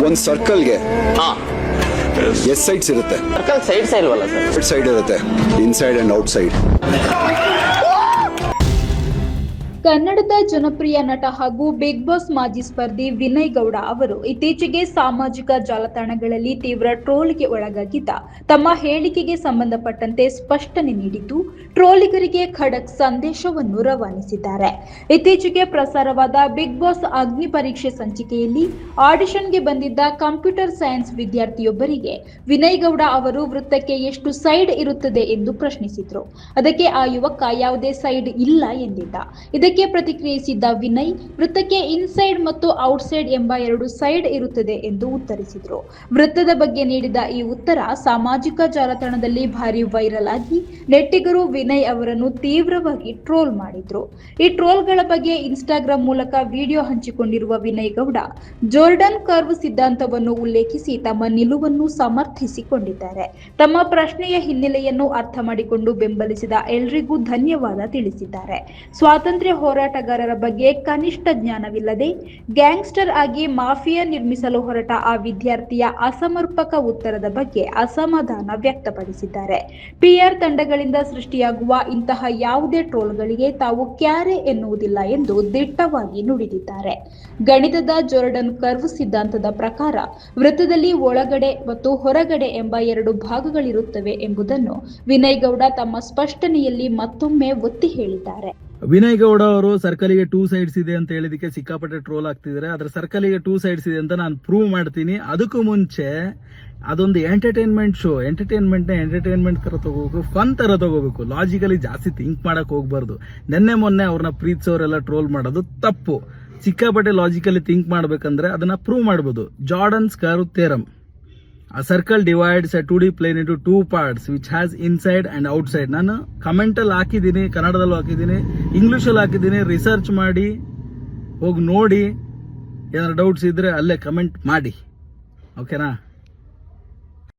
ಒಂದು ಸರ್ಕಲ್ಗೆ ಹಾ ಎಷ್ಟು ಸೈಡ್ಸ್ ಇರುತ್ತೆ? ಸರ್ಕಲ್ ಸೈಡ್ಸ್ ಇಲ್ವಲ್ಲ ಸರ್? ಎರಡು ಸೈಡ್ ಇರುತ್ತೆ, ಇನ್ಸೈಡ್ ಅಂಡ್ ಔಟ್ಸೈಡ್. ಕನ್ನಡದ ಜನಪ್ರಿಯ ನಟ ಹಾಗೂ ಬಿಗ್ ಬಾಸ್ ಮಾಜಿ ಸ್ಪರ್ಧಿ ವಿನಯ್ ಗೌಡ ಅವರು ಇತ್ತೀಚೆಗೆ ಸಾಮಾಜಿಕ ಜಾಲತಾಣಗಳಲ್ಲಿ ತೀವ್ರ ಟ್ರೋಲ್ಗೆ ಒಳಗಾಗಿದ್ದ ತಮ್ಮ ಹೇಳಿಕೆಗೆ ಸಂಬಂಧಪಟ್ಟಂತೆ ಸ್ಪಷ್ಟನೆ ನೀಡಿದ್ದು, ಟ್ರೋಲಿಗರಿಗೆ ಖಡಕ್ ಸಂದೇಶವನ್ನು ರವಾನಿಸಿದ್ದಾರೆ. ಇತ್ತೀಚೆಗೆ ಪ್ರಸಾರವಾದ ಬಿಗ್ ಬಾಸ್ ಅಗ್ನಿ ಪರೀಕ್ಷೆ ಸಂಚಿಕೆಯಲ್ಲಿ ಆಡಿಷನ್ಗೆ ಬಂದಿದ್ದ ಕಂಪ್ಯೂಟರ್ ಸೈನ್ಸ್ ವಿದ್ಯಾರ್ಥಿಯೊಬ್ಬರಿಗೆ ವಿನಯ್ ಗೌಡ ಅವರು ವೃತ್ತಕ್ಕೆ ಎಷ್ಟು ಸೈಡ್ ಇರುತ್ತದೆ ಎಂದು ಪ್ರಶ್ನಿಸಿದ್ರು. ಅದಕ್ಕೆ ಆ ಯುವಕ ಯಾವುದೇ ಸೈಡ್ ಇಲ್ಲ ಎಂದಿದ್ದ. ಇದಕ್ಕೆ ಪ್ರತಿಕ್ರಿಯಿಸಿದ್ದ ವಿನಯ್, ವೃತ್ತಕ್ಕೆ ಇನ್ಸೈಡ್ ಮತ್ತು ಔಟ್ಸೈಡ್ ಎಂಬ 2 ಸೈಡ್ ಇರುತ್ತದೆ ಎಂದು ಉತ್ತರಿಸಿದ್ರು. ವೃತ್ತದ ಬಗ್ಗೆ ನೀಡಿದ ಈ ಉತ್ತರ ಸಾಮಾಜಿಕ ಜಾಲತಾಣದಲ್ಲಿ ಭಾರಿ ವೈರಲ್ ಆಗಿ ನೆಟ್ಟಿಗರು ವಿನಯ್ ಅವರನ್ನು ತೀವ್ರವಾಗಿ ಟ್ರೋಲ್ ಮಾಡಿದ್ರು. ಈ ಟ್ರೋಲ್ಗಳ ಬಗ್ಗೆ ಇನ್ಸ್ಟಾಗ್ರಾಮ್ ಮೂಲಕ ವಿಡಿಯೋ ಹಂಚಿಕೊಂಡಿರುವ ವಿನಯ್ ಗೌಡ ಜೋರ್ಡನ್ ಕರ್ವ್ ಸಿದ್ಧಾಂತವನ್ನು ಉಲ್ಲೇಖಿಸಿ ತಮ್ಮ ನಿಲುವನ್ನು ಸಮರ್ಥಿಸಿಕೊಂಡಿದ್ದಾರೆ. ತಮ್ಮ ಪ್ರಶ್ನೆಯ ಹಿನ್ನೆಲೆಯನ್ನು ಅರ್ಥ ಮಾಡಿಕೊಂಡು ಬೆಂಬಲಿಸಿದ ಎಲ್ರಿಗೂ ಧನ್ಯವಾದ ತಿಳಿಸಿದ್ದಾರೆ. ಸ್ವಾತಂತ್ರ್ಯ ಹೋರಾಟಗಾರರ ಬಗ್ಗೆ ಕನಿಷ್ಠ ಜ್ಞಾನವಿಲ್ಲದೆ ಗ್ಯಾಂಗ್ಸ್ಟರ್ ಆಗಿ ಮಾಫಿಯಾ ನಿರ್ಮಿಸಲು ಹೊರಟ ಆ ವಿದ್ಯಾರ್ಥಿಯ ಅಸಮರ್ಪಕ ಉತ್ತರದ ಬಗ್ಗೆ ಅಸಮಾಧಾನ ವ್ಯಕ್ತಪಡಿಸಿದ್ದಾರೆ. ಪಿಆರ್ ತಂಡಗಳಿಂದ ಸೃಷ್ಟಿಯಾಗುವ ಇಂತಹ ಯಾವುದೇ ಟ್ರೋಲ್ಗಳಿಗೆ ತಾವು ಕ್ಯಾರೆ ಎನ್ನುವುದಿಲ್ಲ ಎಂದು ದಿಟ್ಟವಾಗಿ ನುಡಿದಿದ್ದಾರೆ. ಗಣಿತದ ಜೋರ್ಡನ್ ಕರ್ವ್ ಸಿದ್ಧಾಂತದ ಪ್ರಕಾರ ವೃತ್ತದಲ್ಲಿ ಒಳಗಡೆ ಮತ್ತು ಹೊರಗಡೆ ಎಂಬ 2 ಭಾಗಗಳಿರುತ್ತವೆ ಎಂಬುದನ್ನು ವಿನಯ್ ಗೌಡ ತಮ್ಮ ಸ್ಪಷ್ಟನೆಯಲ್ಲಿ ಮತ್ತೊಮ್ಮೆ ಒತ್ತಿ ಹೇಳಿದ್ದಾರೆ. ವಿನಯ್ ಗೌಡ ಅವರು ಸರ್ಕಲಿಗೆ 2 ಸೈಡ್ಸ್ ಇದೆ ಅಂತ ಹೇಳಿದಕ್ಕೆ ಸಿಕ್ಕಾಪಟ್ಟೆ ಟ್ರೋಲ್ ಆಗ್ತಿದ್ದಾರೆ. ಆದ್ರೆ ಸರ್ಕಲಿಗೆ 2 ಸೈಡ್ಸ್ ಇದೆ ಅಂತ ನಾನು ಪ್ರೂವ್ ಮಾಡ್ತೀನಿ. ಅದಕ್ಕೂ ಮುಂಚೆ ಅದೊಂದು ಎಂಟರ್ಟೈನ್ಮೆಂಟ್ ಶೋ, ಎಂಟರ್ಟೈನ್ಮೆಂಟ್ ತರ ತಗೋಬೇಕು, ಫನ್ ತರ ತಗೋಬೇಕು. ಲಾಜಿಕಲಿ ಜಾಸ್ತಿ ಥಿಂಕ್ ಮಾಡಕ್ ಹೋಗ್ಬಾರ್ದು. ಮೊನ್ನೆ ಅವ್ರನ್ನ ಪ್ರೀತಿಸೋರೆಲ್ಲ ಟ್ರೋಲ್ ಮಾಡೋದು ತಪ್ಪು. ಸಿಕ್ಕಾಪಟ್ಟೆ ಲಾಜಿಕಲಿ ಥಿಂಕ್ ಮಾಡ್ಬೇಕಂದ್ರೆ ಅದನ್ನ ಪ್ರೂವ್ ಮಾಡ್ಬೋದು. Jordan's curve theorem. A circle divides a 2D plane into 2 parts which has inside and outside. ನಾನು ಕಮೆಂಟ್ ಅಲ್ಲಿ ಹಾಕಿದ್ದೀನಿ, ಕನ್ನಡದಲ್ಲೂ ಹಾಕಿದ್ದೀನಿ, ಇಂಗ್ಲಿಷಲ್ಲಿ ಹಾಕಿದ್ದೀನಿ. ರಿಸರ್ಚ್ ಮಾಡಿ ಹೋಗಿ ನೋಡಿ. ಏನಾದ್ರು ಡೌಟ್ಸ್ ಇದ್ರೆ ಅಲ್ಲೇ ಕಮೆಂಟ್ ಮಾಡಿ. ಓಕೆನಾ?